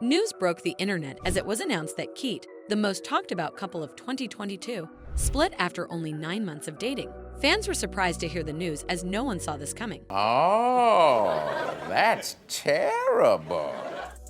News broke the internet as it was announced that Keet, the most talked about couple of 2022, split after only 9 months of dating. Fans were surprised to hear the news as no one saw this coming. Oh, that's terrible.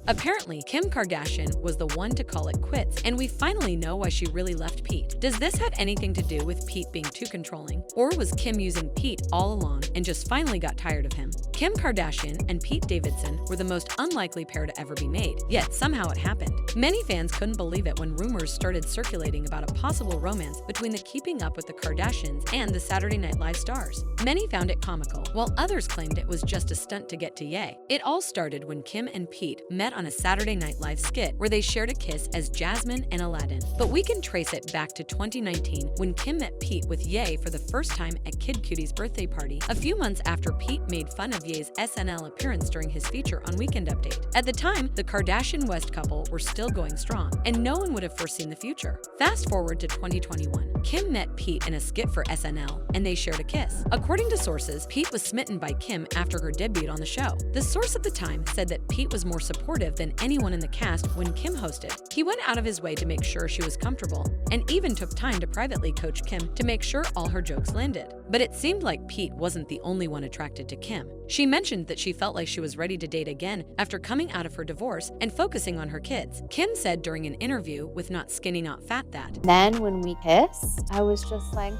Apparently, Kim Kardashian was the one to call it quits, and we finally know why she really left Pete. Does this have anything to do with Pete being too controlling? Or was Kim using Pete all along and just finally got tired of him? Kim Kardashian and Pete Davidson were the most unlikely pair to ever be made, yet somehow it happened. Many fans couldn't believe it when rumors started circulating about a possible romance between the Keeping Up with the Kardashians and the Saturday Night Live stars. Many found it comical, while others claimed it was just a stunt to get to Ye. It all started when Kim and Pete met on a Saturday Night Live skit where they shared a kiss as Jasmine and Aladdin. But we can trace it back to 2019 when Kim met Pete with Ye for the first time at Kid Cudie's birthday party, a few months after Pete made fun of Ye's SNL appearance during his feature on Weekend Update. At the time, the Kardashian West couple were still going strong, and no one would have foreseen the future. Fast forward to 2021. Kim met Pete in a skit for SNL, and they shared a kiss. According to sources, Pete was smitten by Kim after her debut on the show. The source at the time said that Pete was more supportive than anyone in the cast when Kim hosted. He went out of his way to make sure she was comfortable, and even took time to privately coach Kim to make sure all her jokes landed. But it seemed like Pete wasn't the only one attracted to Kim. She mentioned that she felt like she was ready to date again after coming out of her divorce and focusing on her kids. Kim said during an interview with Not Skinny Not Fat that, Then when we kissed, I was just like,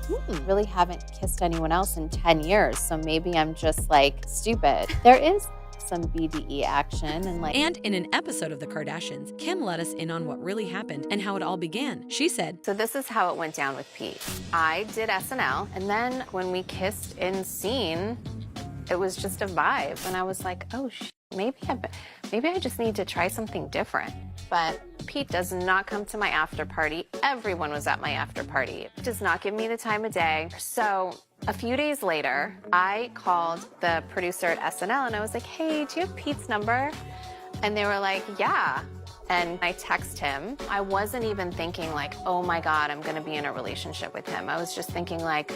really haven't kissed anyone else in 10 years, so maybe I'm just like stupid. There is some BDE action and in an episode of The Kardashians, Kim let us in on what really happened and how it all began. She said, So this is how it went down with Pete. I did SNL, and then when we kissed in scene, it was just a vibe. And I was like, oh, maybe I just need to try something different. But Pete does not come to my after party. Everyone was at my after party. Does not give me the time of day. So a few days later, I called the producer at SNL and I was like, hey, do you have Pete's number? And they were like, yeah. And I text him. I wasn't even thinking like, oh my God, I'm gonna be in a relationship with him. I was just thinking like,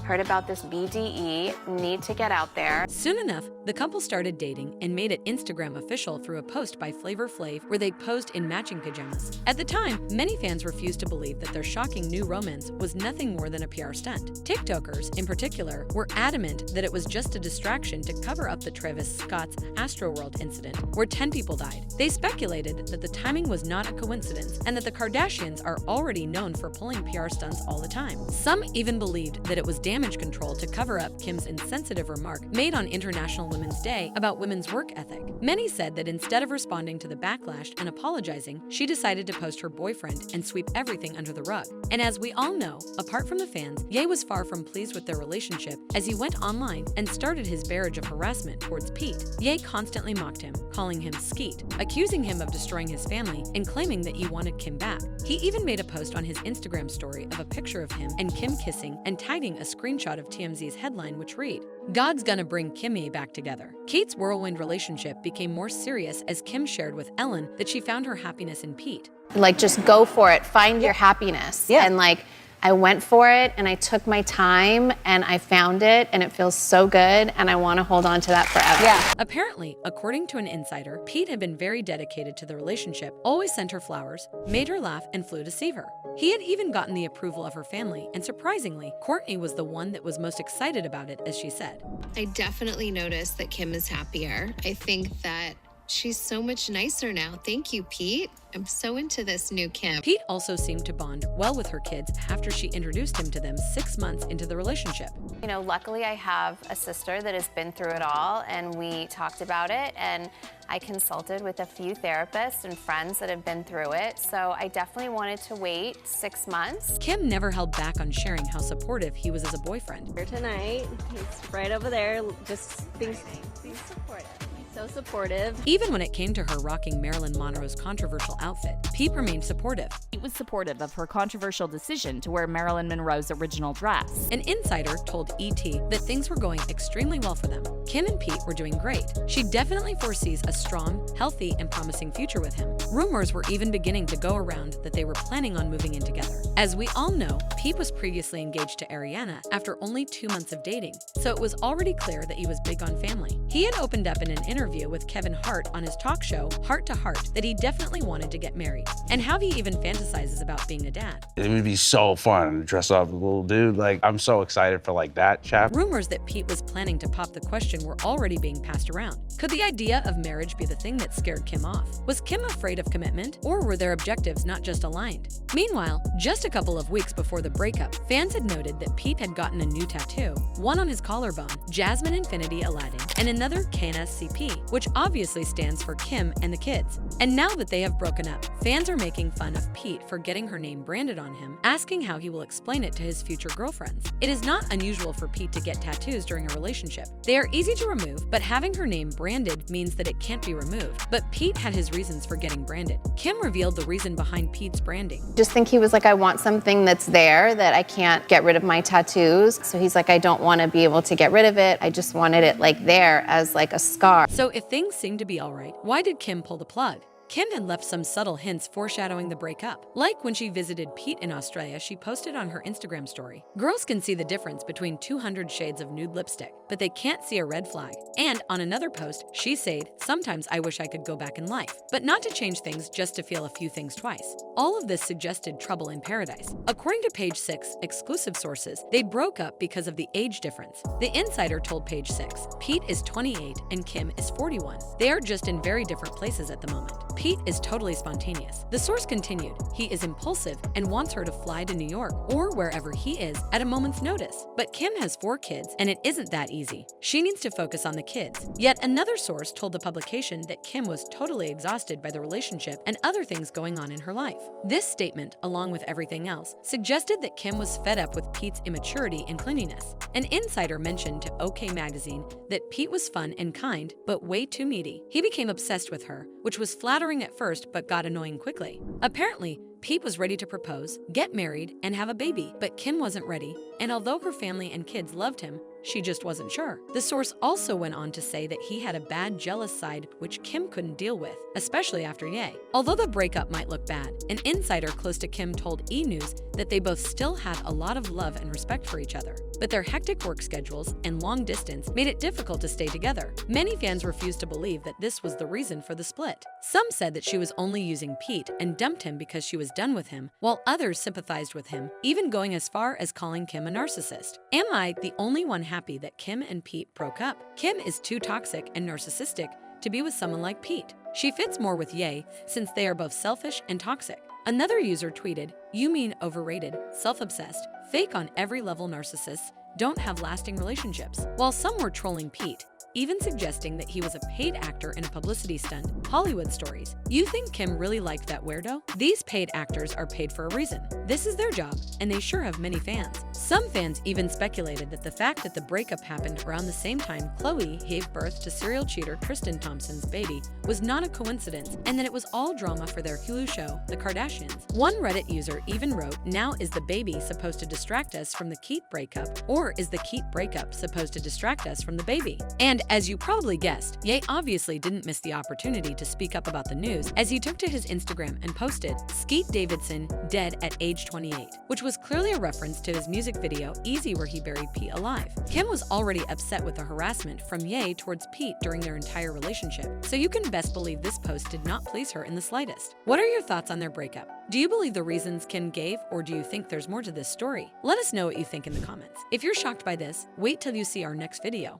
heard about this BDE, need to get out there. Soon enough, the couple started dating and made it Instagram official through a post by Flavor Flav where they posed in matching pajamas. At the time, many fans refused to believe that their shocking new romance was nothing more than a PR stunt. TikTokers, in particular, were adamant that it was just a distraction to cover up the Travis Scott's Astroworld incident, where 10 people died. They speculated that the timing was not a coincidence and that the Kardashians are already known for pulling PR stunts all the time. Some even believed that it was damage control to cover up Kim's insensitive remark made on International Women's Day about women's work ethic. Many said that instead of responding to the backlash and apologizing, she decided to post her boyfriend and sweep everything under the rug. And as we all know, apart from the fans, Ye was far from pleased with their relationship as he went online and started his barrage of harassment towards Pete. Ye constantly mocked him, calling him skeet, accusing him of destroying his family and claiming that he wanted Kim back. He even made a post on his Instagram story of a picture of him and Kim kissing and tagging a screenshot of TMZ's headline which read, God's gonna bring Kimmy back together. Keet's whirlwind relationship became more serious as Kim shared with Ellen that she found her happiness in Pete. Like, just go for it, find your happiness. Yeah. And like, I went for it and I took my time and I found it and it feels so good and I want to hold on to that forever. Yeah. Apparently, according to an insider, Pete had been very dedicated to the relationship, always sent her flowers, made her laugh, and flew to see her. He had even gotten the approval of her family, and surprisingly, Kourtney was the one that was most excited about it, as she said. I definitely noticed that Kim is happier. I think that she's so much nicer now. Thank you, Pete. I'm so into this new Kim. Pete also seemed to bond well with her kids after she introduced him to them 6 months into the relationship. You know, luckily I have a sister that has been through it all and we talked about it and I consulted with a few therapists and friends that have been through it. So I definitely wanted to wait 6 months. Kim never held back on sharing how supportive he was as a boyfriend. Here tonight, he's right over there, just being supportive. So supportive. Even when it came to her rocking Marilyn Monroe's controversial outfit, Pete remained supportive. He was supportive of her controversial decision to wear Marilyn Monroe's original dress. An insider told ET that things were going extremely well for them. Kim and Pete were doing great. She definitely foresees a strong, healthy, and promising future with him. Rumors were even beginning to go around that they were planning on moving in together. As we all know, Pete was previously engaged to Ariana after only 2 months of dating, so it was already clear that he was big on family. He had opened up in an interview with Kevin Hart on his talk show, Heart to Heart, that he definitely wanted to get married, and how he even fantasizes about being a dad. It would be so fun to dress up as a little dude. Like, I'm so excited for like that chapter. Rumors that Pete was planning to pop the question were already being passed around. Could the idea of marriage be the thing that scared Kim off? Was Kim afraid of commitment, or were their objectives not just aligned? Meanwhile, just a couple of weeks before the breakup, fans had noted that Pete had gotten a new tattoo, one on his collarbone, Jasmine Infinity Aladdin, and another KNSCP, which obviously stands for Kim and the kids. And now that they have broken up, fans are making fun of Pete for getting her name branded on him, asking how he will explain it to his future girlfriends. It is not unusual for Pete to get tattoos during a relationship. They are easy to remove, but having her name branded means that it can't be removed. But Pete had his reasons for getting branded. Kim revealed the reason behind Pete's branding. Just think he was like, I want something that's there, that I can't get rid of my tattoos. So he's like, I don't want to be able to get rid of it. I just wanted it like there as like a scar. So if things seem to be all right, why did Kim pull the plug? Kim had left some subtle hints foreshadowing the breakup. Like when she visited Pete in Australia, she posted on her Instagram story, "Girls can see the difference between 200 shades of nude lipstick, but they can't see a red flag." And on another post, she said, "Sometimes I wish I could go back in life, but not to change things, just to feel a few things twice." All of this suggested trouble in paradise. According to Page 6 exclusive sources, they broke up because of the age difference. The insider told Page 6, Pete is 28 and Kim is 41. They are just in very different places at the moment. Pete is totally spontaneous. The source continued, he is impulsive and wants her to fly to New York or wherever he is at a moment's notice. But Kim has 4 kids and it isn't that easy. She needs to focus on the kids. Yet another source told the publication that Kim was totally exhausted by the relationship and other things going on in her life. This statement, along with everything else, suggested that Kim was fed up with Pete's immaturity and clinginess. An insider mentioned to OK Magazine that Pete was fun and kind, but way too needy. He became obsessed with her, which was flattering at first but got annoying quickly. Apparently, Pete was ready to propose, get married, and have a baby, but Kim wasn't ready, and although her family and kids loved him, she just wasn't sure. The source also went on to say that he had a bad, jealous side which Kim couldn't deal with, especially after Ye. Although the breakup might look bad, an insider close to Kim told E! News that they both still had a lot of love and respect for each other. But their hectic work schedules and long distance made it difficult to stay together. Many fans refused to believe that this was the reason for the split. Some said that she was only using Pete and dumped him because she was done with him, while others sympathized with him, even going as far as calling Kim a narcissist. Am I the only one happy that Kim and Pete broke up? Kim is too toxic and narcissistic to be with someone like Pete. She fits more with Ye since they are both selfish and toxic. Another user tweeted, "You mean overrated, self-obsessed, fake on every level narcissists don't have lasting relationships." While some were trolling Pete, even suggesting that he was a paid actor in a publicity stunt. Hollywood stories. You think Kim really liked that weirdo? These paid actors are paid for a reason. This is their job, and they sure have many fans. Some fans even speculated that the fact that the breakup happened around the same time Khloe gave birth to serial cheater Tristan Thompson's baby was not a coincidence, and that it was all drama for their Hulu show, The Kardashians. One Reddit user even wrote, "Now is the baby supposed to distract us from the Keet breakup, or is the Keet breakup supposed to distract us from the baby?" And as you probably guessed, Ye obviously didn't miss the opportunity to speak up about the news as he took to his Instagram and posted, "Keet Davidson dead at age 28, which was clearly a reference to his music video Easy where he buried Pete alive. Kim was already upset with the harassment from Ye towards Pete during their entire relationship, so you can best believe this post did not please her in the slightest. What are your thoughts on their breakup? Do you believe the reasons Kim gave, or do you think there's more to this story? Let us know what you think in the comments. If you're shocked by this, wait till you see our next video.